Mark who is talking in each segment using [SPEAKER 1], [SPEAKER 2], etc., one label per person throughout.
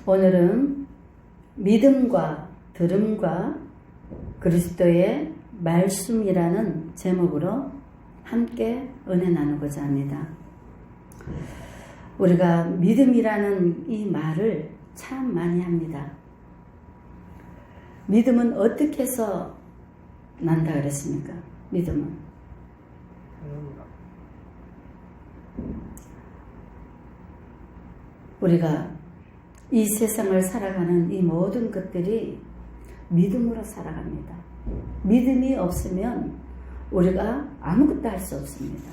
[SPEAKER 1] 오늘은 믿음과 들음과 그리스도의 말씀이라는 제목으로 함께 은혜 나누고자 합니다. 우리가 믿음이라는 이 말을 참 많이 합니다. 믿음은 어떻게 해서 난다 그랬습니까? 믿음은 우리가 이 세상을 살아가는 이 모든 것들이 믿음으로 살아갑니다. 믿음이 없으면 우리가 아무것도 할 수 없습니다.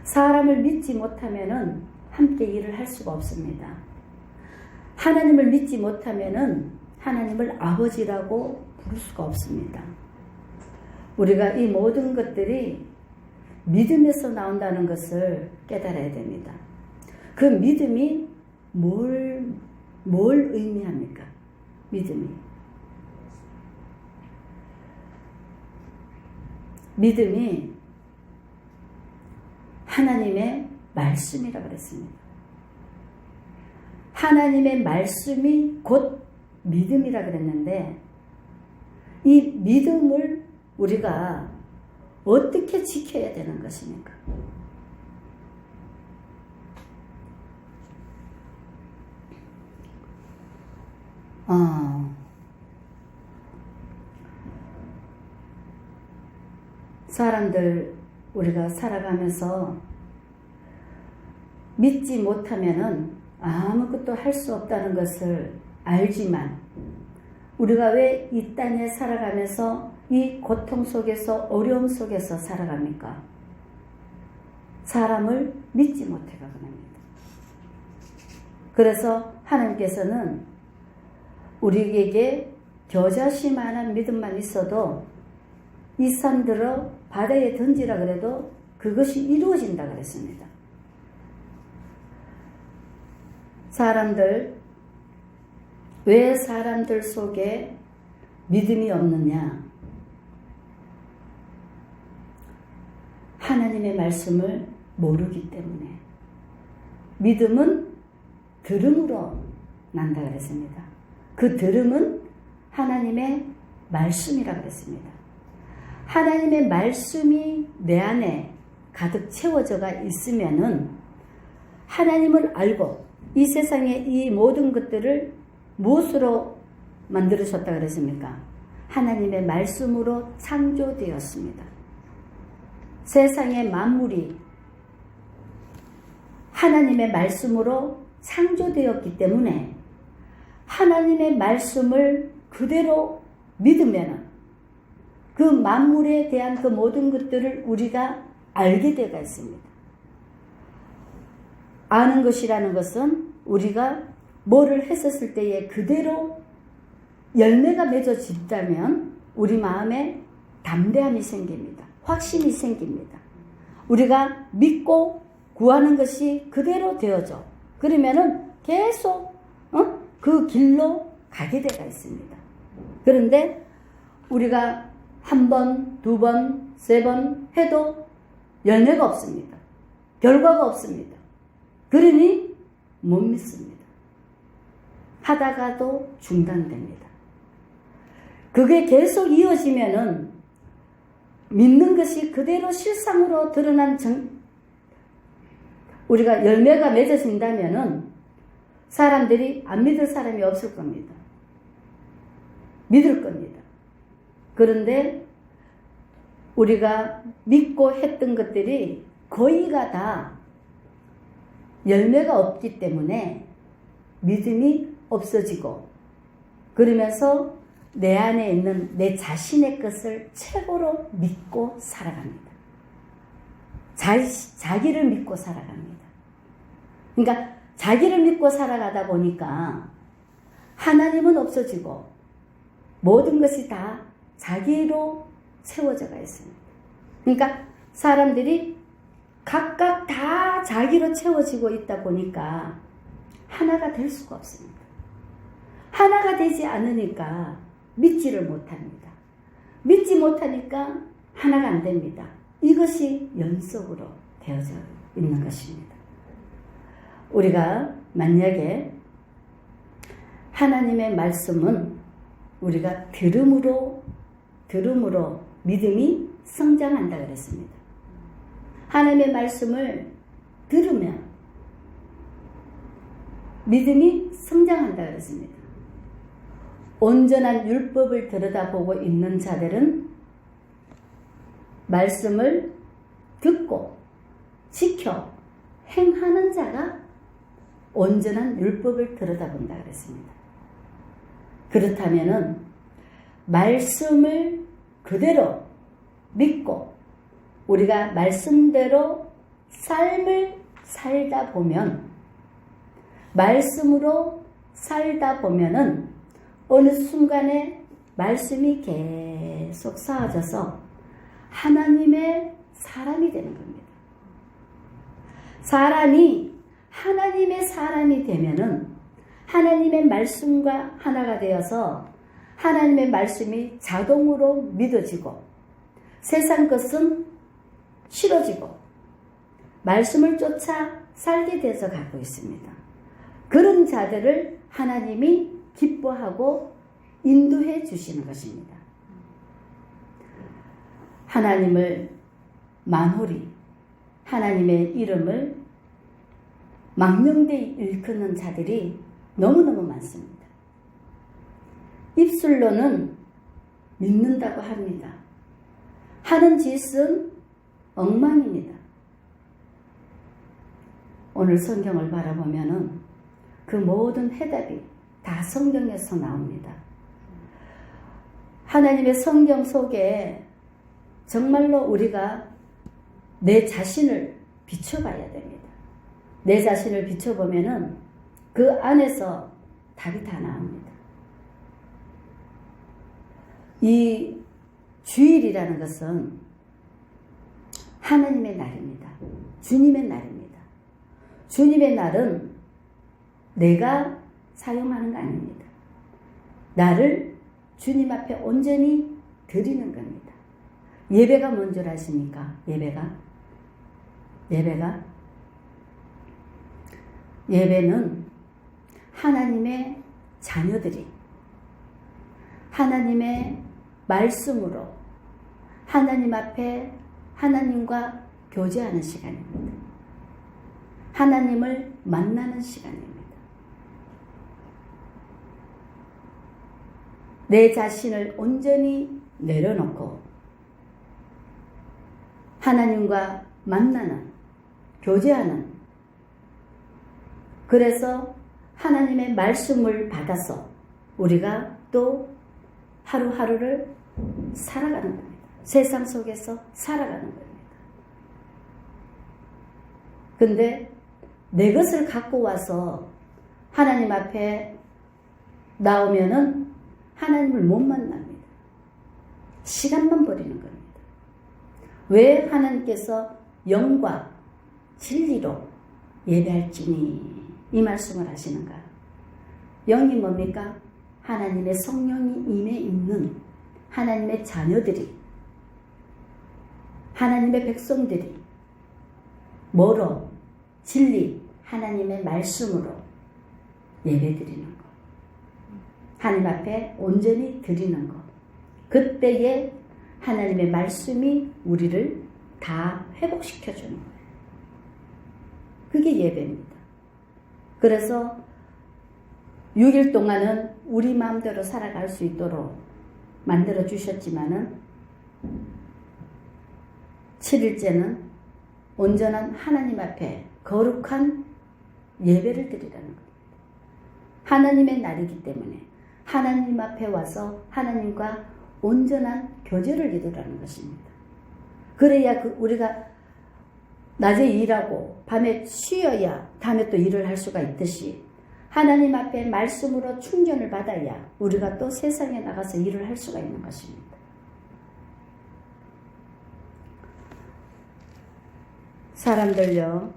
[SPEAKER 1] 사람을 믿지 못하면은 함께 일을 할 수가 없습니다. 하나님을 믿지 못하면은 하나님을 아버지라고 부를 수가 없습니다. 우리가 이 모든 것들이 믿음에서 나온다는 것을 깨달아야 됩니다. 그 믿음이 뭘 의미합니까? 믿음이 하나님의 말씀이라고 그랬습니다. 하나님의 말씀이 곧 믿음이라고 그랬는데 이 믿음을 우리가 어떻게 지켜야 되는 것입니까? 사람들 우리가 살아가면서 믿지 못하면은 아무것도 할 수 없다는 것을 알지만 우리가 왜 이 땅에 살아가면서 이 고통 속에서 어려움 속에서 살아갑니까? 사람을 믿지 못해가 그럽니다. 그래서 하나님께서는 우리에게 겨자씨만한 믿음만 있어도 이 산들어 바다에 던지라 그래도 그것이 이루어진다 그랬습니다. 왜 사람들 속에 믿음이 없느냐? 하나님의 말씀을 모르기 때문에. 믿음은 들음으로 난다 그랬습니다. 그 들음은 하나님의 말씀이라 그랬습니다. 하나님의 말씀이 내 안에 가득 채워져가 있으면은 하나님을 알고 이 세상의 이 모든 것들을 무엇으로 만들으셨다 그랬습니까? 하나님의 말씀으로 창조되었습니다. 세상의 만물이 하나님의 말씀으로 창조되었기 때문에 하나님의 말씀을 그대로 믿으면 그 만물에 대한 그 모든 것들을 우리가 알게 되어 있습니다. 아는 것이라는 것은 우리가 뭐를 했었을 때에 그대로 열매가 맺어진다면 우리 마음에 담대함이 생깁니다. 확신이 생깁니다. 우리가 믿고 구하는 것이 그대로 되어져. 그러면은 계속 그 길로 가게 되어 있습니다. 그런데 우리가 한 번, 두 번, 세 번 해도 열매가 없습니다. 결과가 없습니다. 그러니 못 믿습니다. 하다가도 중단됩니다. 그게 계속 이어지면은 믿는 것이 그대로 실상으로 드러난 우리가 열매가 맺어진다면은 사람들이 안 믿을 사람이 없을 겁니다. 믿을 겁니다. 그런데 우리가 믿고 했던 것들이 거의가 다 열매가 없기 때문에 믿음이 없어지고 그러면서 내 안에 있는 내 자신의 것을 최고로 믿고 살아갑니다. 자기를 믿고 살아갑니다. 그러니까 자기를 믿고 살아가다 보니까 하나님은 없어지고 모든 것이 다 자기로 채워져가 있습니다. 그러니까 사람들이 각각 다 자기로 채워지고 있다 보니까 하나가 될 수가 없습니다. 하나가 되지 않으니까 믿지를 못합니다. 믿지 못하니까 하나가 안 됩니다. 이것이 연속으로 되어져 있는 것입니다. 우리가 만약에 하나님의 말씀은 우리가 들음으로 믿음이 성장한다 그랬습니다. 하나님의 말씀을 들으면 믿음이 성장한다 그랬습니다. 온전한 율법을 들여다보고 있는 자들은 말씀을 듣고 지켜 행하는 자가 온전한 율법을 들여다본다 그랬습니다. 그렇다면은 말씀을 그대로 믿고 우리가 말씀대로 삶을 살다 보면, 말씀으로 살다 보면은 어느 순간에 말씀이 계속 쌓아져서 하나님의 사람이 되는 겁니다. 사람이 하나님의 사람이 되면은 하나님의 말씀과 하나가 되어서 하나님의 말씀이 자동으로 믿어지고 세상 것은 싫어지고 말씀을 쫓아 살게 돼서 가고 있습니다. 그런 자들을 하나님이 기뻐하고 인도해 주시는 것입니다. 하나님을 만홀히 하나님의 이름을 망령되이 일컫는 자들이 너무너무 많습니다. 입술로는 믿는다고 합니다. 하는 짓은 엉망입니다. 오늘 성경을 바라보면은 그 모든 해답이 다 성경에서 나옵니다. 하나님의 성경 속에 정말로 우리가 내 자신을 비춰봐야 됩니다. 내 자신을 비춰보면은 그 안에서 답이 다 나옵니다. 이 주일이라는 것은 하나님의 날입니다. 주님의 날입니다. 주님의 날은 내가 사용하는 거 아닙니다. 나를 주님 앞에 온전히 드리는 겁니다. 예배가 뭔 줄 아십니까? 예배는 하나님의 자녀들이 하나님의 말씀으로 하나님 앞에 하나님과 교제하는 시간입니다. 하나님을 만나는 시간입니다. 내 자신을 온전히 내려놓고 하나님과 만나는, 교제하는, 그래서 하나님의 말씀을 받아서 우리가 또 하루하루를 살아가는 겁니다. 세상 속에서 살아가는 겁니다. 근데 내 것을 갖고 와서 하나님 앞에 나오면은 하나님을 못 만납니다. 시간만 버리는 겁니다. 왜 하나님께서 영과 진리로 예배할지니 이 말씀을 하시는가? 영이 뭡니까? 하나님의 성령이 임해 있는 하나님의 자녀들이, 하나님의 백성들이 뭐로? 진리, 하나님의 말씀으로 예배드리는 것. 하나님 앞에 온전히 드리는 것. 그때에 하나님의 말씀이 우리를 다 회복시켜주는 거예요. 그게 예배입니다. 그래서 6일 동안은 우리 마음대로 살아갈 수 있도록 만들어 주셨지만은 7일째는 온전한 하나님 앞에 거룩한 예배를 드리라는 겁니다. 하나님의 날이기 때문에 하나님 앞에 와서 하나님과 온전한 교제를 이루라는 것입니다. 그래야 우리가 낮에 일하고 밤에 쉬어야 다음에 또 일을 할 수가 있듯이 하나님 앞에 말씀으로 충전을 받아야 우리가 또 세상에 나가서 일을 할 수가 있는 것입니다. 사람들요,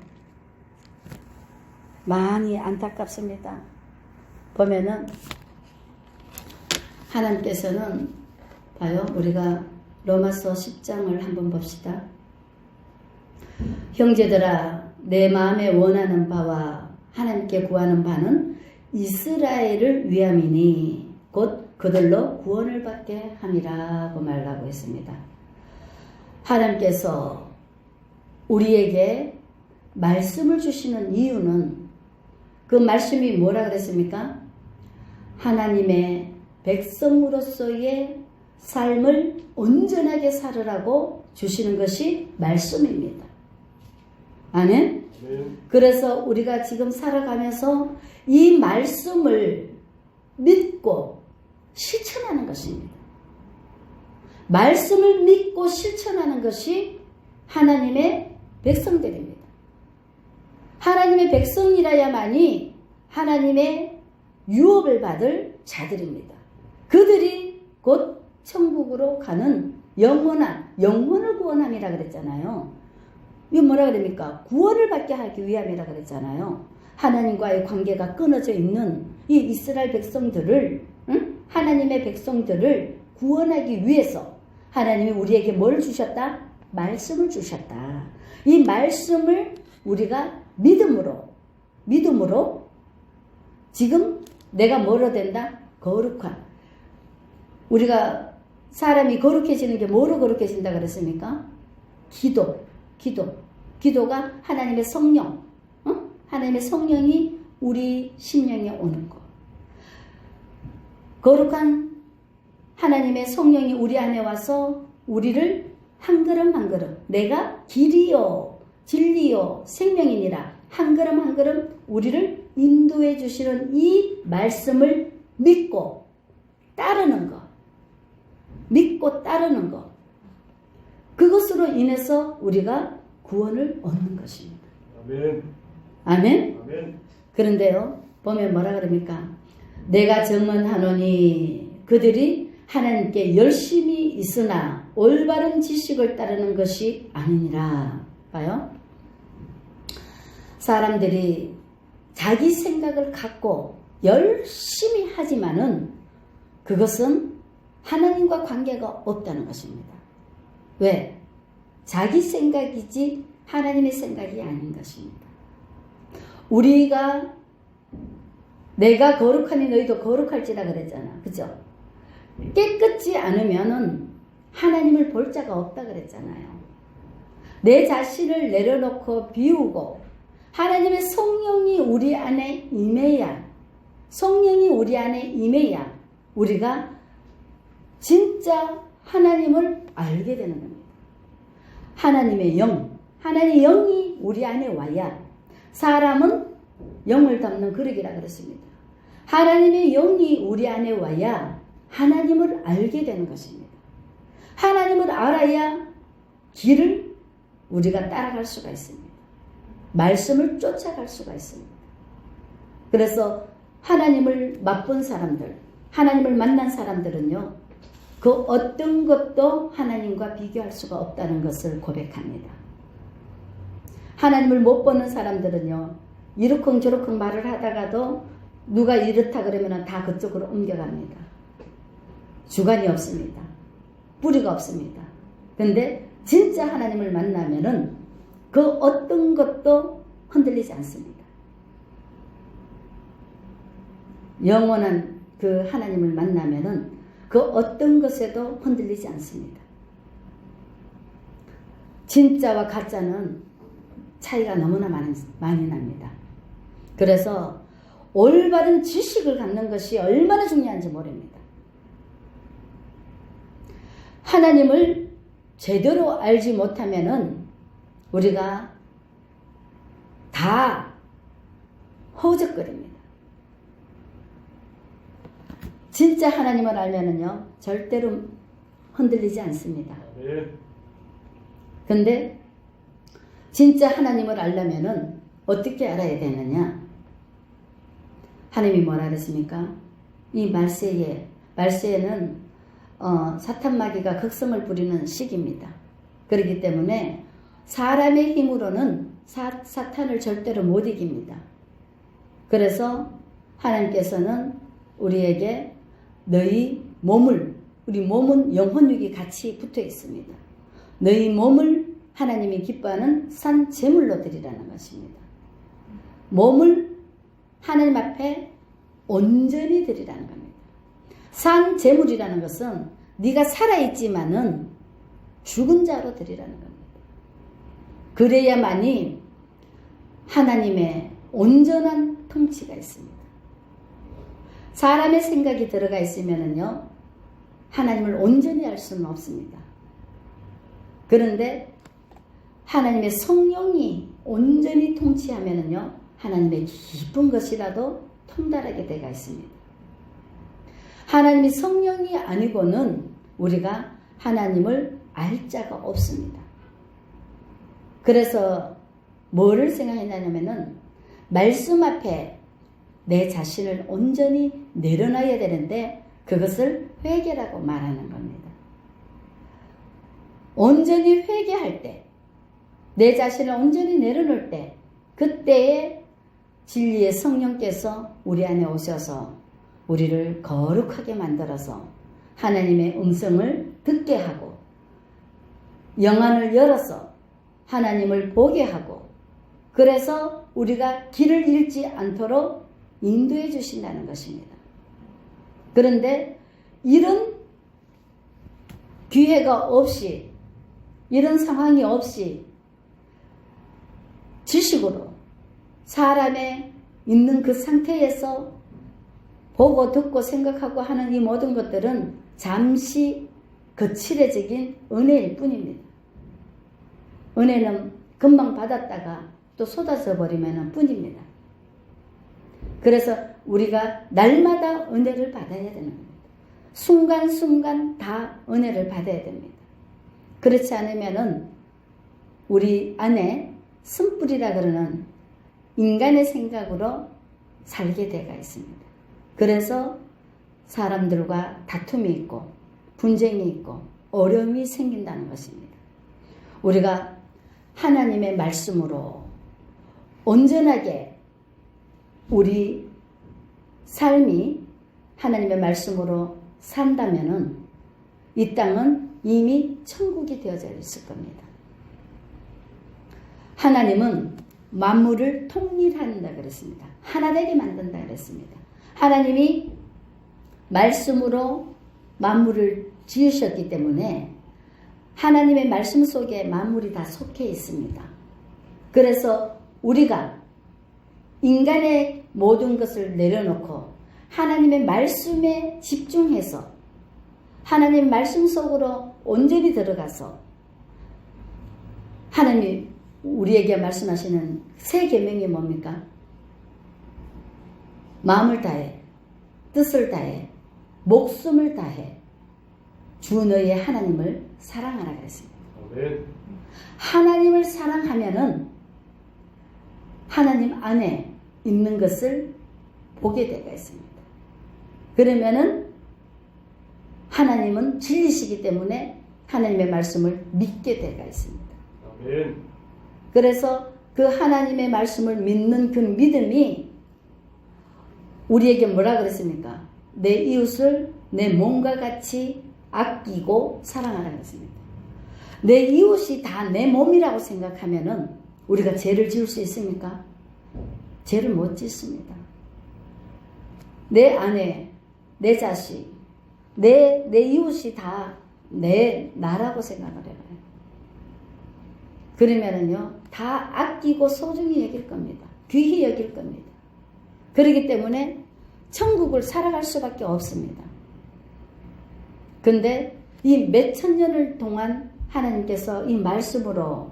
[SPEAKER 1] 많이 안타깝습니다. 보면은 하나님께서는 봐요. 우리가 로마서 10장을 한번 봅시다. 형제들아, 내 마음에 원하는 바와 하나님께 구하는 바는 이스라엘을 위함이니 곧 그들로 구원을 받게 함이라고 말하고 있습니다. 하나님께서 우리에게 말씀을 주시는 이유는 그 말씀이 뭐라 그랬습니까? 하나님의 백성으로서의 삶을 온전하게 살으라고 주시는 것이 말씀입니다. 아멘? 그래서 우리가 지금 살아가면서 이 말씀을 믿고 실천하는 것입니다. 말씀을 믿고 실천하는 것이 하나님의 백성들입니다. 하나님의 백성이라야만이 하나님의 유업을 받을 자들입니다. 그들이 곧 천국으로 가는 영혼을 구원함이라 그랬잖아요. 이거 뭐라 그럽니까? 구원을 받게 하기 위함이라 그랬잖아요. 하나님과의 관계가 끊어져 있는 이 이스라엘 백성들을, 하나님의 백성들을 구원하기 위해서 하나님이 우리에게 뭘 주셨다? 말씀을 주셨다. 이 말씀을 우리가 믿음으로 지금 내가 뭐로 된다? 거룩한. 우리가 사람이 거룩해지는 게 뭐로 거룩해진다 그랬습니까? 기도가 하나님의 성령, 하나님의 성령이 우리 심령에 오는 것. 거룩한 하나님의 성령이 우리 안에 와서 우리를 한 걸음 한 걸음, 내가 길이요 진리요 생명이니라 한 걸음 한 걸음 우리를 인도해 주시는 이 말씀을 믿고 따르는 것. 그것으로 인해서 우리가 구원을 얻는 것입니다. 아멘? 그런데요, 보면 뭐라 그럽니까? 내가 증언하노니 그들이 하나님께 열심히 있으나 올바른 지식을 따르는 것이 아니니라. 봐요. 사람들이 자기 생각을 갖고 열심히 하지만은 그것은 하나님과 관계가 없다는 것입니다. 왜? 자기 생각이지 하나님의 생각이 아닌 것입니다. 우리가 내가 거룩하니 너희도 거룩할지라 그랬잖아. 그죠? 깨끗지 않으면은 하나님을 볼 자가 없다 그랬잖아요. 내 자신을 내려놓고 비우고 하나님의 성령이 우리 안에 임해야 우리가 진짜 하나님을 알게 되는 겁니다. 하나님의 영이 우리 안에 와야 사람은 영을 담는 그릇이라 그랬습니다. 하나님의 영이 우리 안에 와야 하나님을 알게 되는 것입니다. 하나님을 알아야 길을 우리가 따라갈 수가 있습니다. 말씀을 쫓아갈 수가 있습니다. 그래서 하나님을 맛본 사람들, 하나님을 만난 사람들은요, 그 어떤 것도 하나님과 비교할 수가 없다는 것을 고백합니다. 하나님을 못 보는 사람들은요, 이러쿵저러쿵 말을 하다가도 누가 이렇다 그러면 다 그쪽으로 옮겨갑니다. 주관이 없습니다. 뿌리가 없습니다. 근데 진짜 하나님을 만나면은 그 어떤 것도 흔들리지 않습니다. 영원한 그 하나님을 만나면은 그 어떤 것에도 흔들리지 않습니다. 진짜와 가짜는 차이가 너무나 많이 납니다. 그래서 올바른 지식을 갖는 것이 얼마나 중요한지 모릅니다. 하나님을 제대로 알지 못하면은 우리가 다 허우적거립니다. 진짜 하나님을 알면은요, 절대로 흔들리지 않습니다. 근데 진짜 하나님을 알려면은 어떻게 알아야 되느냐? 하나님이 뭐라 그랬습니까? 이 말세에는 사탄 마귀가 극성을 부리는 시기입니다. 그렇기 때문에 사람의 힘으로는 사탄을 절대로 못 이깁니다. 그래서 하나님께서는 우리에게 우리 몸은 영혼육이 같이 붙어 있습니다. 너희 몸을 하나님이 기뻐하는 산 제물로 드리라는 것입니다. 몸을 하나님 앞에 온전히 드리라는 겁니다. 산 제물이라는 것은 네가 살아있지만은 죽은 자로 드리라는 겁니다. 그래야만이 하나님의 온전한 통치가 있습니다. 사람의 생각이 들어가 있으면은요, 하나님을 온전히 알 수는 없습니다. 그런데 하나님의 성령이 온전히 통치하면은요, 하나님의 깊은 것이라도 통달하게 되어 있습니다. 하나님이 성령이 아니고는 우리가 하나님을 알 자가 없습니다. 그래서 뭐를 생각했냐면은 말씀 앞에 내 자신을 온전히 내려놔야 되는데 그것을 회개라고 말하는 겁니다. 온전히 회개할 때, 내 자신을 온전히 내려놓을 때, 그때에 진리의 성령께서 우리 안에 오셔서 우리를 거룩하게 만들어서 하나님의 음성을 듣게 하고 영안을 열어서 하나님을 보게 하고, 그래서 우리가 길을 잃지 않도록 인도해 주신다는 것입니다. 그런데 이런 기회가 없이, 이런 상황이 없이 지식으로 사람의 있는 그 상태에서 보고 듣고 생각하고 하는 이 모든 것들은 잠시 거칠어진 은혜일 뿐입니다. 은혜는 금방 받았다가 또 쏟아져 버리면 뿐입니다. 그래서 우리가 날마다 은혜를 받아야 되는 겁니다. 순간순간 다 은혜를 받아야 됩니다. 그렇지 않으면은 우리 안에 쓴뿌리라 그러는 인간의 생각으로 살게 되어 있습니다. 그래서 사람들과 다툼이 있고 분쟁이 있고 어려움이 생긴다는 것입니다. 우리가 하나님의 말씀으로 온전하게 우리 삶이 하나님의 말씀으로 산다면은 이 땅은 이미 천국이 되어져 있을 겁니다. 하나님은 만물을 통일한다 그랬습니다. 하나 되게 만든다 그랬습니다. 하나님이 말씀으로 만물을 지으셨기 때문에 하나님의 말씀 속에 만물이 다 속해 있습니다. 그래서 우리가 인간의 모든 것을 내려놓고 하나님의 말씀에 집중해서 하나님 말씀 속으로 온전히 들어가서 하나님이 우리에게 말씀하시는 새 계명이 뭡니까? 마음을 다해, 뜻을 다해, 목숨을 다해 주 너의 하나님을 사랑하라 그랬습니다. 아멘. 하나님을 사랑하면은 하나님 안에 있는 것을 보게 되어 있습니다. 그러면은 하나님은 진리시기 때문에 하나님의 말씀을 믿게 되어 있습니다. 아멘. 그래서 그 하나님의 말씀을 믿는 그 믿음이 우리에게 뭐라 그랬습니까? 내 이웃을 내 몸과 같이 아끼고 사랑하라 그랬습니다. 내 이웃이 다 내 몸이라고 생각하면은 우리가 죄를 지을 수 있습니까? 죄를 못 짓습니다. 내 아내, 내 자식, 내 이웃이 다 나라고 생각을 해봐요. 그러면은요, 다 아끼고 소중히 여길 겁니다. 귀히 여길 겁니다. 그렇기 때문에 천국을 살아갈 수밖에 없습니다. 근데 이 몇천 년을 동안 하나님께서 이 말씀으로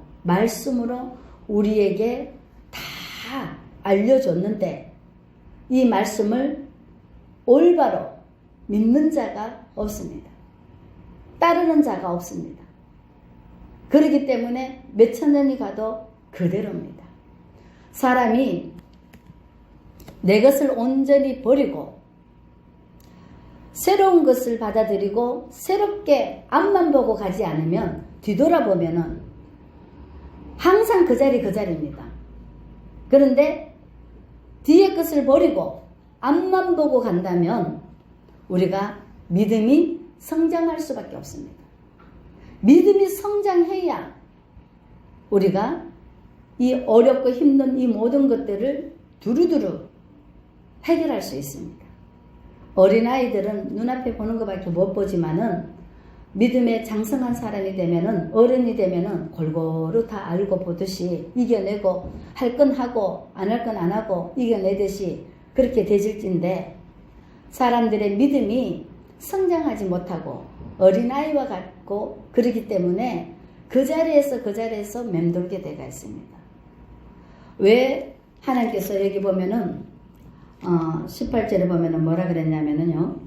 [SPEAKER 1] 우리에게 다 알려줬는데 이 말씀을 올바로 믿는 자가 없습니다. 따르는 자가 없습니다. 그렇기 때문에 몇천 년이 가도 그대로입니다. 사람이 내 것을 온전히 버리고 새로운 것을 받아들이고 새롭게 앞만 보고 가지 않으면 뒤돌아보면은 항상 그 자리입니다. 그런데 뒤에 것을 버리고 앞만 보고 간다면 우리가 믿음이 성장할 수밖에 없습니다. 믿음이 성장해야 우리가 이 어렵고 힘든 이 모든 것들을 두루두루 해결할 수 있습니다. 어린아이들은 눈앞에 보는 것밖에 못 보지만은 믿음에 장성한 사람이 되면은, 어른이 되면은 골고루 다 알고 보듯이 이겨내고, 할 건 하고 안 할 건 안 하고 이겨내듯이 그렇게 되질진데, 사람들의 믿음이 성장하지 못하고 어린아이와 같고 그러기 때문에 그 자리에서 맴돌게 되어 있습니다. 왜 하나님께서 여기 보면은 18절에 보면은 뭐라 그랬냐면은요,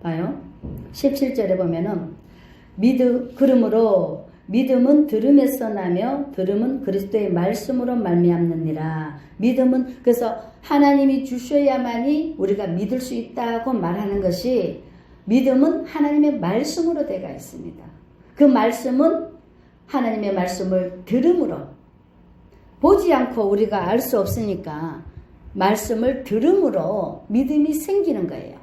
[SPEAKER 1] 봐요. 17절에 보면은 그러므로 믿음은 들음에서 나며 들음은 그리스도의 말씀으로 말미암느니라. 믿음은, 그래서 하나님이 주셔야만이 우리가 믿을 수 있다고 말하는 것이, 믿음은 하나님의 말씀으로 되어 있습니다. 그 말씀은 하나님의 말씀을 들음으로, 보지 않고 우리가 알 수 없으니까 말씀을 들음으로 믿음이 생기는 거예요.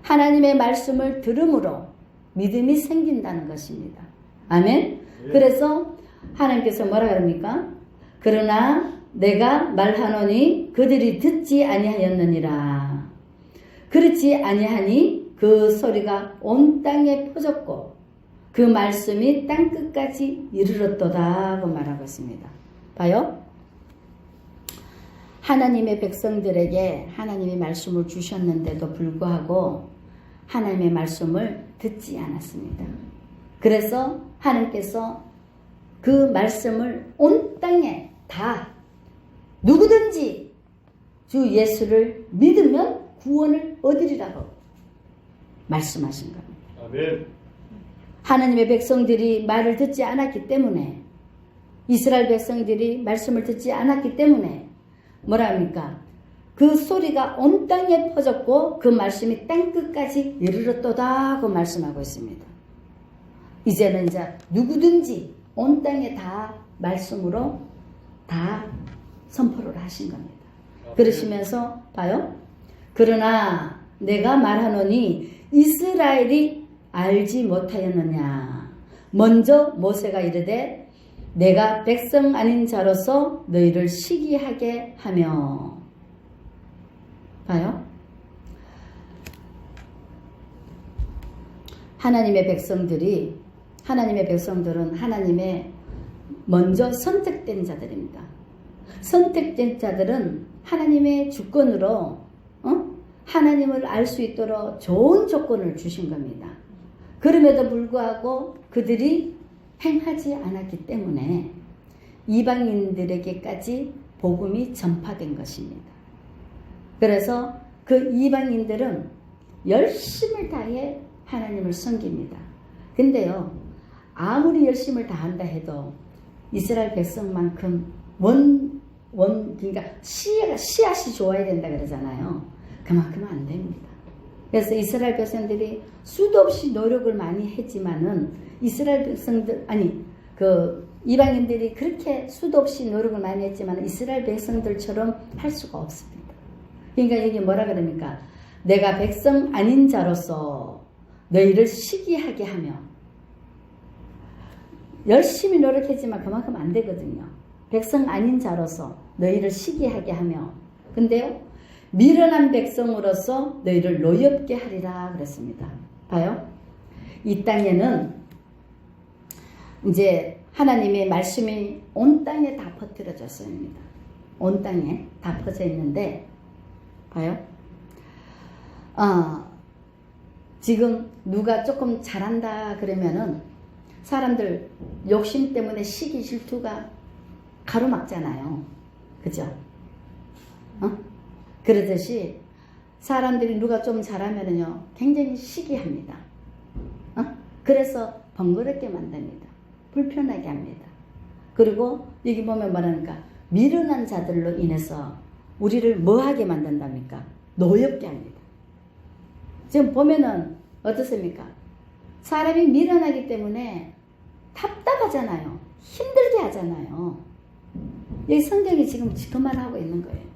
[SPEAKER 1] 하나님의 말씀을 들음으로 믿음이 생긴다는 것입니다. 아멘. 그래서 하나님께서 뭐라 그럽니까? 그러나 내가 말하노니 그들이 듣지 아니하였느니라. 그렇지 아니하니 그 소리가 온 땅에 퍼졌고 그 말씀이 땅 끝까지 이르렀도다 하고 말하고 있습니다. 봐요. 하나님의 백성들에게 하나님의 말씀을 주셨는데도 불구하고 하나님의 말씀을 듣지 않았습니다. 그래서 하나님께서 그 말씀을 온 땅에 다 누구든지 주 예수를 믿으면 구원을 얻으리라고 말씀하신 겁니다.
[SPEAKER 2] 아멘.
[SPEAKER 1] 하나님의 백성들이 말을 듣지 않았기 때문에, 이스라엘 백성들이 말씀을 듣지 않았기 때문에 뭐라 합니까? 그 소리가 온 땅에 퍼졌고 그 말씀이 땅 끝까지 이르렀도다 하고 말씀하고 있습니다. 이제는 이제 누구든지 온 땅에 다 말씀으로 다 선포를 하신 겁니다. 그러시면서 봐요. 그러나 내가 말하노니 이스라엘이 알지 못하였느냐. 먼저 모세가 이르되 내가 백성 아닌 자로서 너희를 시기하게 하며. 봐요. 하나님의 백성들은 하나님의 먼저 선택된 자들입니다. 선택된 자들은 하나님의 주권으로 하나님을 알 수 있도록 좋은 조건을 주신 겁니다. 그럼에도 불구하고 그들이 행하지 않았기 때문에 이방인들에게까지 복음이 전파된 것입니다. 그래서 그 이방인들은 열심을 다해 하나님을 섬깁니다. 근데요, 아무리 열심을 다한다 해도 이스라엘 백성만큼 그러니까 씨앗이 좋아야 된다 그러잖아요. 그만큼 안 됩니다. 그래서 이스라엘 백성들이 수도 없이 노력을 많이 했지만은 이방인들이 그렇게 수도 없이 노력을 많이 했지만 이스라엘 백성들처럼 할 수가 없습니다. 그러니까 여기 뭐라 그럽니까? 내가 백성 아닌 자로서 너희를 시기하게 하며. 열심히 노력했지만 그만큼 안 되거든요. 백성 아닌 자로서 너희를 시기하게 하며. 근데요, 미련한 백성으로서 너희를 노엽게 하리라 그랬습니다. 봐요. 이 땅에는 이제 하나님의 말씀이 온 땅에 다 퍼뜨려졌습니다. 온 땅에 다 퍼져 있는데, 봐요. 지금 누가 조금 잘한다 그러면은 사람들 욕심 때문에 시기 질투가 가로막잖아요. 그죠? 그러듯이 사람들이 누가 좀 잘하면은요, 굉장히 시기합니다. 그래서 번거롭게 만듭니다. 불편하게 합니다. 그리고 여기 보면 뭐라니까, 미련한 자들로 인해서 우리를 뭐하게 만든답니까? 노엽게 합니다. 지금 보면은 어떻습니까? 사람이 미련하기 때문에 답답하잖아요. 힘들게 하잖아요. 여기 성경이 지금 그 말을 하고 있는 거예요.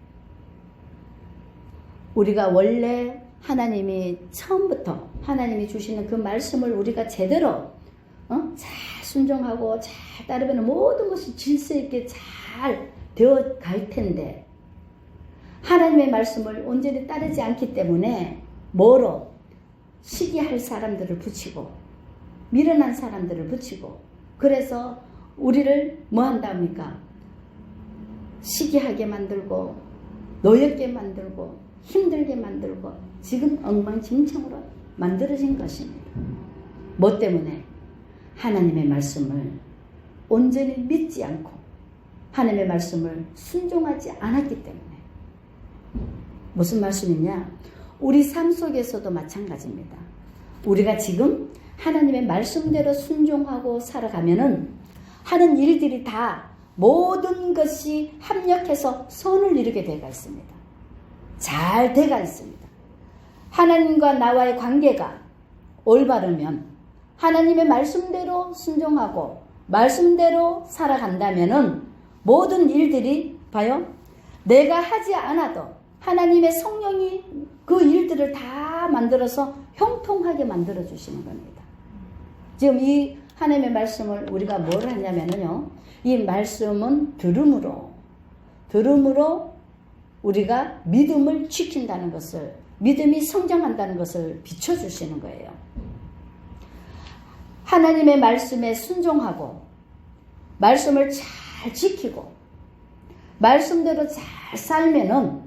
[SPEAKER 1] 우리가 원래 하나님이 처음부터 하나님이 주시는 그 말씀을 우리가 제대로 잘 순종하고 잘 따르면 모든 것이 질서 있게 잘 되어 갈 텐데, 하나님의 말씀을 온전히 따르지 않기 때문에 뭐로? 시기할 사람들을 붙이고 미련한 사람들을 붙이고 그래서 우리를 뭐 한답니까? 시기하게 만들고 노엽게 만들고 힘들게 만들고 지금 엉망진창으로 만들어진 것입니다. 뭐 때문에? 하나님의 말씀을 온전히 믿지 않고 하나님의 말씀을 순종하지 않았기 때문에. 무슨 말씀이냐? 우리 삶 속에서도 마찬가지입니다. 우리가 지금 하나님의 말씀대로 순종하고 살아가면은 하는 일들이 다 모든 것이 합력해서 선을 이루게 되어 있습니다. 잘 되어 있습니다. 하나님과 나와의 관계가 올바르면 하나님의 말씀대로 순종하고 말씀대로 살아간다면은 모든 일들이 봐요. 내가 하지 않아도 하나님의 성령이 그 일들을 다 만들어서 형통하게 만들어 주시는 겁니다. 지금 이 하나님의 말씀을 우리가 뭘 하냐면요. 이 말씀은 들음으로 우리가 믿음을 지킨다는 것을, 믿음이 성장한다는 것을 비춰주시는 거예요. 하나님의 말씀에 순종하고 말씀을 잘 지키고 말씀대로 잘 살면은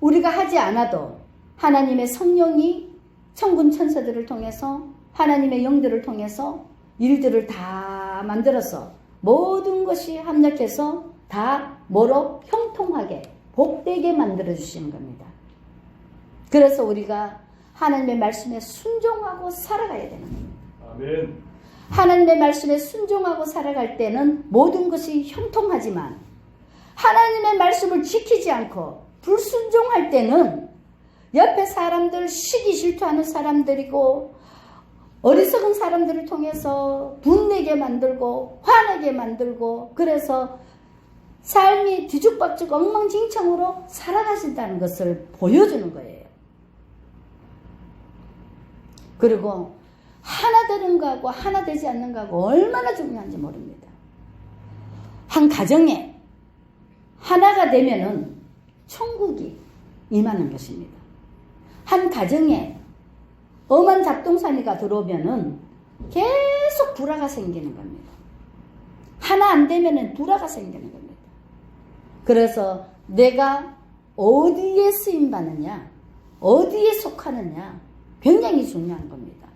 [SPEAKER 1] 우리가 하지 않아도 하나님의 성령이 천군 천사들을 통해서 하나님의 영들을 통해서 일들을 다 만들어서 모든 것이 합력해서 다 뭐로? 형통하게 복되게 만들어 주시는 겁니다. 그래서 우리가 하나님의 말씀에 순종하고 살아가야 되는 겁니다.
[SPEAKER 2] 아멘.
[SPEAKER 1] 하나님의 말씀에 순종하고 살아갈 때는 모든 것이 형통하지만 하나님의 말씀을 지키지 않고 불순종할 때는 옆에 사람들 시기 질투하는 사람들이고 어리석은 사람들을 통해서 분내게 만들고 화나게 만들고 그래서 삶이 뒤죽박죽 엉망진창으로 살아가신다는 것을 보여주는 거예요. 그리고 하나 되는 거하고 하나 되지 않는 거하고 얼마나 중요한지 모릅니다. 한 가정에 하나가 되면은 천국이 임하는 것입니다. 한 가정에 엄한 잡동사니가 들어오면은 계속 불화가 생기는 겁니다. 하나 안 되면은 불화가 생기는 겁니다. 그래서 내가 어디에 쓰임받느냐, 어디에 속하느냐 굉장히 중요한 겁니다.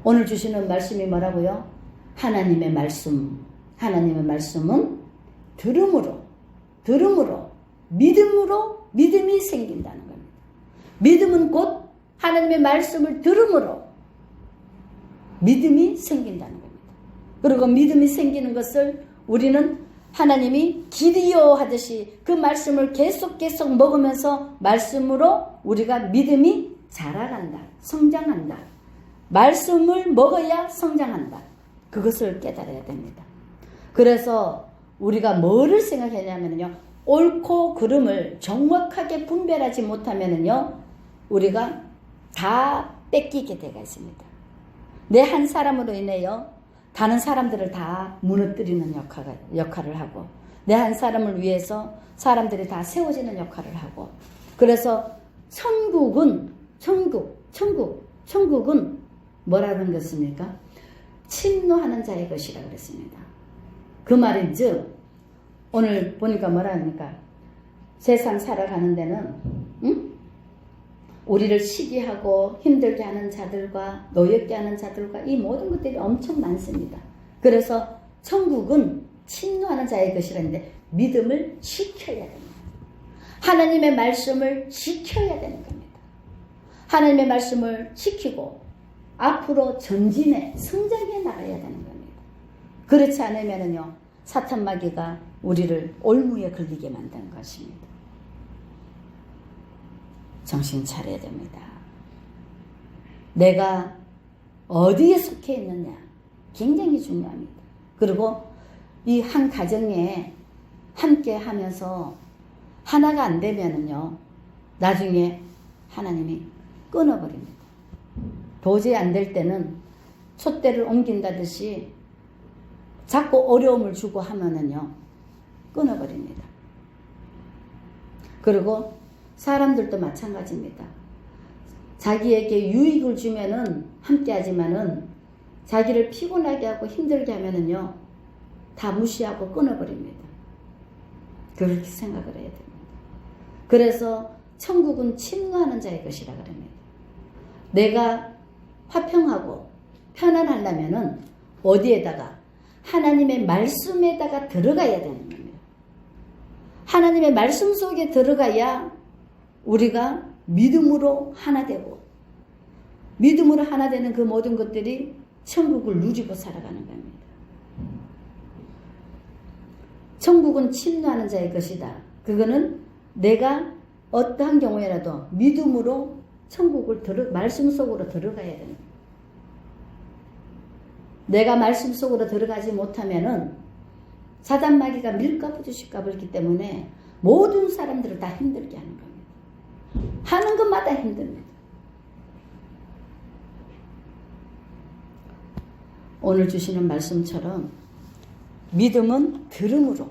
[SPEAKER 1] 오늘 주시는 말씀이 뭐라고요? 하나님의 말씀, 하나님의 말씀은 들음으로 믿음이 생긴다는 겁니다. 믿음은 곧 하나님의 말씀을 들음으로 믿음이 생긴다는 겁니다. 그리고 믿음이 생기는 것을 우리는 하나님이 기디오 하듯이 그 말씀을 계속 먹으면서 말씀으로 우리가 믿음이 자라간다, 성장한다. 말씀을 먹어야 성장한다. 그것을 깨달아야 됩니다. 그래서 우리가 뭐를 생각하냐면요, 옳고 그름을 정확하게 분별하지 못하면요, 우리가 다 뺏기게 되어 있습니다. 내 한 사람으로 인해요, 다른 사람들을 다 무너뜨리는 역할을 하고, 내 한 사람을 위해서 사람들이 다 세워지는 역할을 하고, 그래서 천국은 뭐라는 것입니까? 침노하는 자의 것이라 그랬습니다. 그 말인즉 오늘 보니까 뭐라 합니까? 세상 살아가는 데는 우리를 시기하고 힘들게 하는 자들과 노엽게 하는 자들과 이 모든 것들이 엄청 많습니다. 그래서 천국은 침노하는 자의 것이라는데 믿음을 지켜야 됩니다. 하나님의 말씀을 지켜야 되는 겁니다. 하나님의 말씀을 지키고 앞으로 전진해 성장해 나가야 되는 겁니다. 그렇지 않으면요, 사탄 마귀가 우리를 올무에 걸리게 만드는 것입니다. 정신 차려야 됩니다. 내가 어디에 속해 있느냐 굉장히 중요합니다. 그리고 이 한 가정에 함께 하면서 하나가 안 되면은요, 나중에 하나님이 끊어버립니다. 도저히 안 될 때는 촛대를 옮긴다듯이 자꾸 어려움을 주고 하면은요, 끊어버립니다. 그리고 사람들도 마찬가지입니다. 자기에게 유익을 주면은 함께 하지만은 자기를 피곤하게 하고 힘들게 하면은요, 다 무시하고 끊어버립니다. 그렇게 생각을 해야 됩니다. 그래서 천국은 침노하는 자의 것이라 그럽니다. 내가 화평하고 편안하려면은 어디에다가? 하나님의 말씀에다가 들어가야 되는 겁니다. 하나님의 말씀 속에 들어가야 우리가 믿음으로 하나 되고, 믿음으로 하나 되는 그 모든 것들이 천국을 누리고 살아가는 겁니다. 천국은 침노하는 자의 것이다. 그거는 내가 어떠한 경우에라도 믿음으로 천국을 말씀 속으로 들어가야 됩니다. 내가 말씀 속으로 들어가지 못하면은 사단 마귀가 밀가부듯이 까불기 때문에 모든 사람들을 다 힘들게 하는 겁니다. 하는 것마다 힘듭니다. 오늘 주시는 말씀처럼 믿음은 들음으로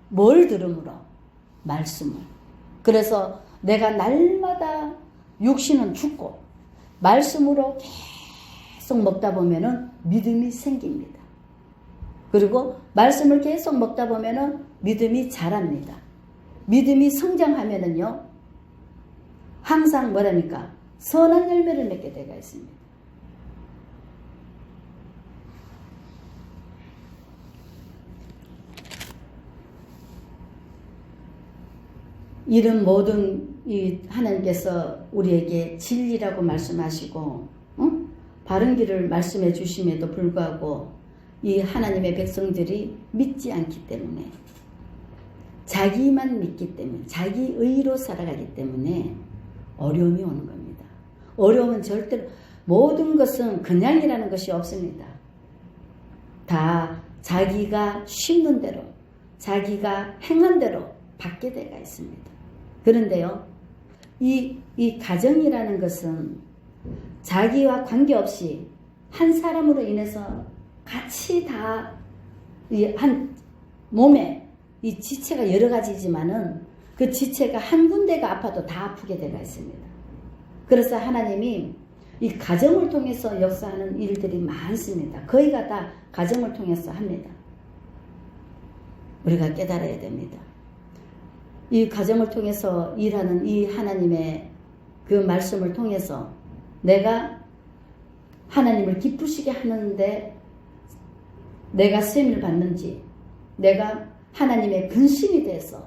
[SPEAKER 1] 뭘 들음으로? 말씀을. 그래서 내가 날마다 육신은 죽고 말씀으로 계속 먹다 보면은 믿음이 생깁니다. 그리고 말씀을 계속 먹다 보면은 믿음이 자랍니다. 믿음이 성장하면은요, 항상 뭐랍니까? 선한 열매를 맺게 되어 있습니다. 이런 모든 이 하나님께서 우리에게 진리라고 말씀하시고 바른 길을 말씀해 주심에도 불구하고 이 하나님의 백성들이 믿지 않기 때문에, 자기만 믿기 때문에, 자기 의로 살아가기 때문에 어려움이 오는 겁니다. 어려움은 절대로, 모든 것은 그냥이라는 것이 없습니다. 다 자기가 심는 대로, 자기가 행한 대로 받게 되어 있습니다. 그런데요, 이 가정이라는 것은 자기와 관계없이 한 사람으로 인해서 같이 다 한 몸에 이 지체가 여러 가지지만은 그 지체가 한 군데가 아파도 다 아프게 되어 있습니다. 그래서 하나님이 이 가정을 통해서 역사하는 일들이 많습니다. 거의가 다 가정을 통해서 합니다. 우리가 깨달아야 됩니다. 이 가정을 통해서 일하는 이 하나님의 그 말씀을 통해서 내가 하나님을 기쁘시게 하는데 내가 쓰임을 받는지, 내가 하나님의 근심이 돼서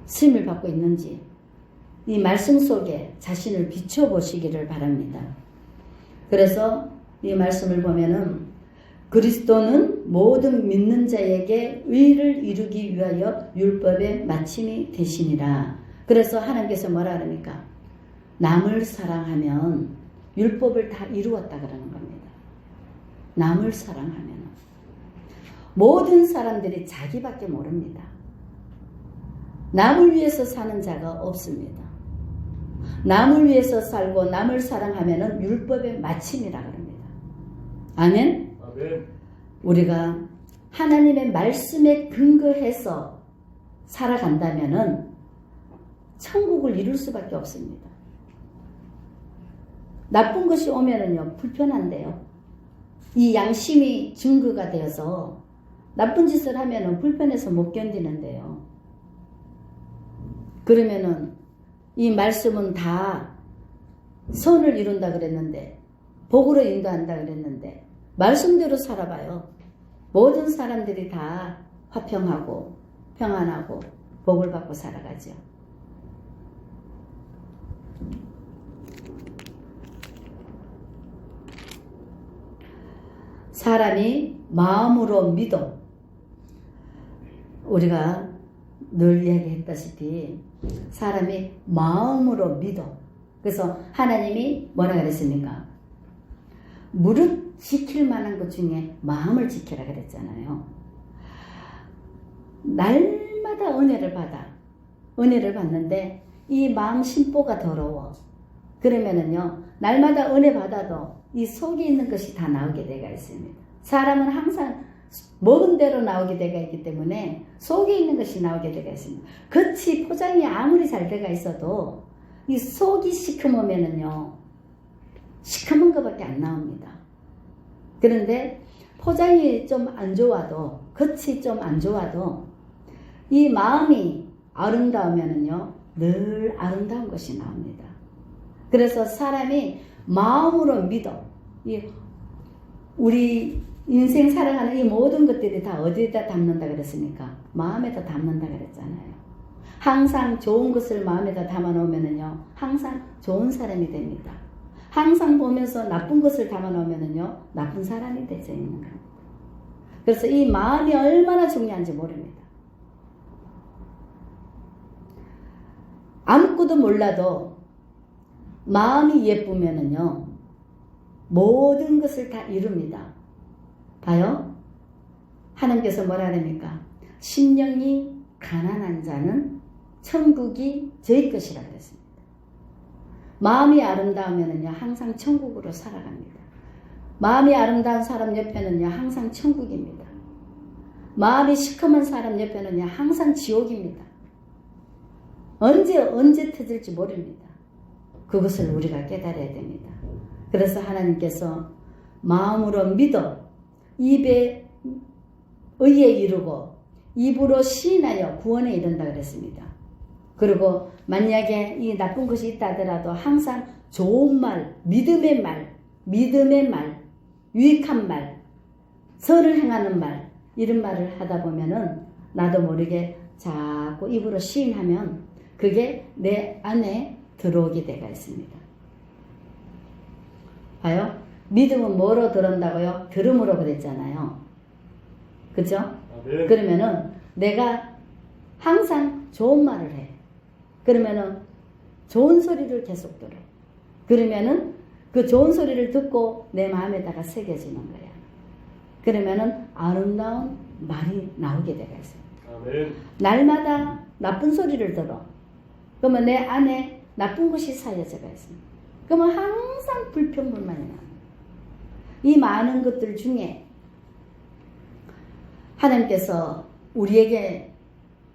[SPEAKER 1] 쓰임을 받고 있는지, 이 말씀 속에 자신을 비춰보시기를 바랍니다. 그래서 이 말씀을 보면은 그리스도는 모든 믿는 자에게 의를 이루기 위하여 율법의 마침이 되시니라. 그래서 하나님께서 뭐라 그럽니까? 남을 사랑하면 율법을 다 이루었다 그러는 겁니다. 남을 사랑하면. 모든 사람들이 자기밖에 모릅니다. 남을 위해서 사는 자가 없습니다. 남을 위해서 살고 남을 사랑하면 율법의 마침이라 그럽니다. 아멘? 아멘. 우리가 하나님의 말씀에 근거해서 살아간다면 천국을 이룰 수밖에 없습니다. 나쁜 것이 오면은요, 불편한데요. 이 양심이 증거가 되어서 나쁜 짓을 하면은 불편해서 못 견디는데요. 그러면은 이 말씀은 다 선을 이룬다 그랬는데, 복으로 인도한다 그랬는데, 말씀대로 살아봐요. 모든 사람들이 다 화평하고 평안하고 복을 받고 살아가죠. 사람이 마음으로 믿어. 우리가 늘 이야기했다시피 사람이 마음으로 믿어. 그래서 하나님이 뭐라 그랬습니까? 무릇 지킬 만한 것 중에 마음을 지키라 그랬잖아요. 날마다 은혜를 받아. 은혜를 받는데 이 마음 심보가 더러워. 그러면은요, 날마다 은혜 받아도 이 속에 있는 것이 다 나오게 되어 있습니다. 사람은 항상 먹은 대로 나오게 되어 있기 때문에 속에 있는 것이 나오게 되어 있습니다. 겉이 포장이 아무리 잘 되어 있어도 이 속이 시커매면은요, 시커먼 것밖에 안 나옵니다. 그런데 포장이 좀 안 좋아도, 겉이 좀 안 좋아도 이 마음이 아름다우면은요, 늘 아름다운 것이 나옵니다. 그래서 사람이 마음으로 믿어. 우리 인생 살아가는 이 모든 것들이 다 어디에다 담는다 그랬습니까? 마음에다 담는다 그랬잖아요. 항상 좋은 것을 마음에다 담아 놓으면은요, 항상 좋은 사람이 됩니다. 항상 보면서 나쁜 것을 담아 놓으면은요, 나쁜 사람이 되어 있는 겁니다. 그래서 이 마음이 얼마나 중요한지 모릅니다. 아무것도 몰라도 마음이 예쁘면은요, 모든 것을 다 이룹니다. 봐요. 하나님께서 뭐라 합니까? 심령이 가난한 자는 천국이 저희 것이라 그랬습니다. 마음이 아름다우면은요, 항상 천국으로 살아갑니다. 마음이 아름다운 사람 옆에는요, 항상 천국입니다. 마음이 시커먼 사람 옆에는요, 항상 지옥입니다. 언제 터질지 모릅니다. 그것을 우리가 깨달아야 됩니다. 그래서 하나님께서 마음으로 믿어 입에 의에 이르고 입으로 시인하여 구원에 이른다 그랬습니다. 그리고 만약에 이 나쁜 것이 있다 하더라도 항상 좋은 말, 믿음의 말, 유익한 말, 선을 행하는 말, 이런 말을 하다 보면은 나도 모르게 자꾸 입으로 시인하면 그게 내 안에 들어오게 되어 있습니다. 봐요. 믿음은 뭐로 들어온다고요? 들음으로 그랬잖아요. 그죠?
[SPEAKER 2] 네.
[SPEAKER 1] 그러면은 내가 항상 좋은 말을 해. 그러면은 좋은 소리를 계속 들어. 그러면은 그 좋은 소리를 듣고 내 마음에다가 새겨지는 거야. 그러면은 아름다운 말이 나오게 되어 있어요.
[SPEAKER 2] 아멘.
[SPEAKER 1] 날마다 나쁜 소리를 들어. 그러면 내 안에 나쁜 것이 쌓여져가 있습니다. 그러면 항상 불평불만이 나옵니다. 이 많은 것들 중에 하나님께서 우리에게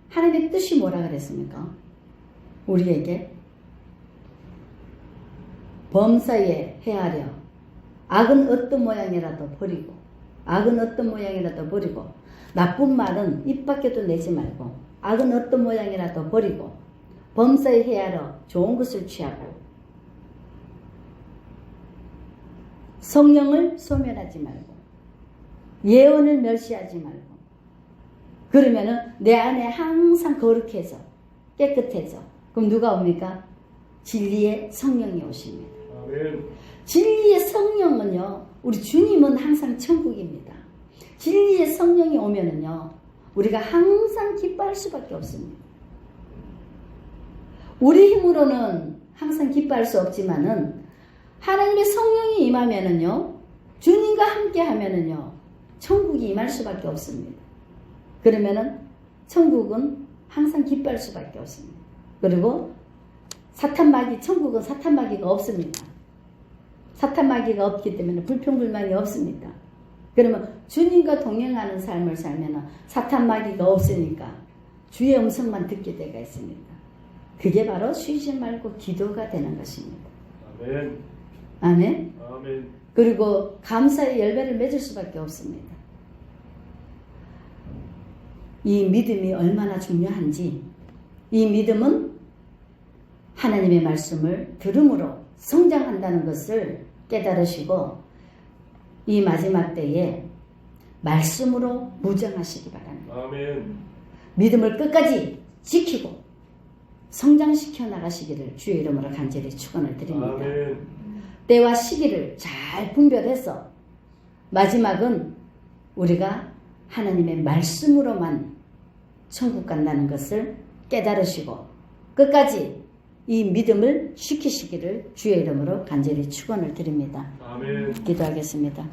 [SPEAKER 1] 하나님의 뜻이 뭐라 그랬습니까? 우리에게 범사에 헤아려 악은 어떤 모양이라도 버리고 나쁜 말은 입 밖에도 내지 말고 악은 어떤 모양이라도 버리고 범사에 헤아려 좋은 것을 취하고 성령을 소멸하지 말고 예언을 멸시하지 말고 그러면은 내 안에 항상 거룩해져 깨끗해져. 그럼 누가 옵니까? 진리의 성령이 오십니다.
[SPEAKER 2] 아멘.
[SPEAKER 1] 진리의 성령은요, 우리 주님은 항상 천국입니다. 진리의 성령이 오면은요, 우리가 항상 기뻐할 수밖에 없습니다. 우리 힘으로는 항상 기뻐할 수 없지만은 하나님의 성령이 임하면은요, 주님과 함께 하면은요, 천국이 임할 수밖에 없습니다. 그러면은 천국은 항상 기뻐할 수밖에 없습니다. 그리고 천국은 사탄마귀가 없습니다. 사탄마귀가 없기 때문에 불평불만이 없습니다. 그러면 주님과 동행하는 삶을 살면 사탄마귀가 없으니까 주의 음성만 듣게 되어 있습니다. 그게 바로 쉬지 말고 기도가 되는 것입니다.
[SPEAKER 2] 아멘.
[SPEAKER 1] 아멘.
[SPEAKER 2] 아멘.
[SPEAKER 1] 그리고 감사의 열매를 맺을 수밖에 없습니다. 이 믿음이 얼마나 중요한지, 이 믿음은 하나님의 말씀을 들음으로 성장한다는 것을 깨달으시고 이 마지막 때에 말씀으로 무장하시기 바랍니다.
[SPEAKER 2] 아멘.
[SPEAKER 1] 믿음을 끝까지 지키고 성장시켜 나가시기를 주의 이름으로 간절히 축원을 드립니다.
[SPEAKER 2] 아멘.
[SPEAKER 1] 때와 시기를 잘 분별해서 마지막은 우리가 하나님의 말씀으로만 천국 간다는 것을 깨달으시고 끝까지 이 믿음을 지키시기를 주의 이름으로 간절히 축원을 드립니다.
[SPEAKER 2] 아멘.
[SPEAKER 1] 기도하겠습니다.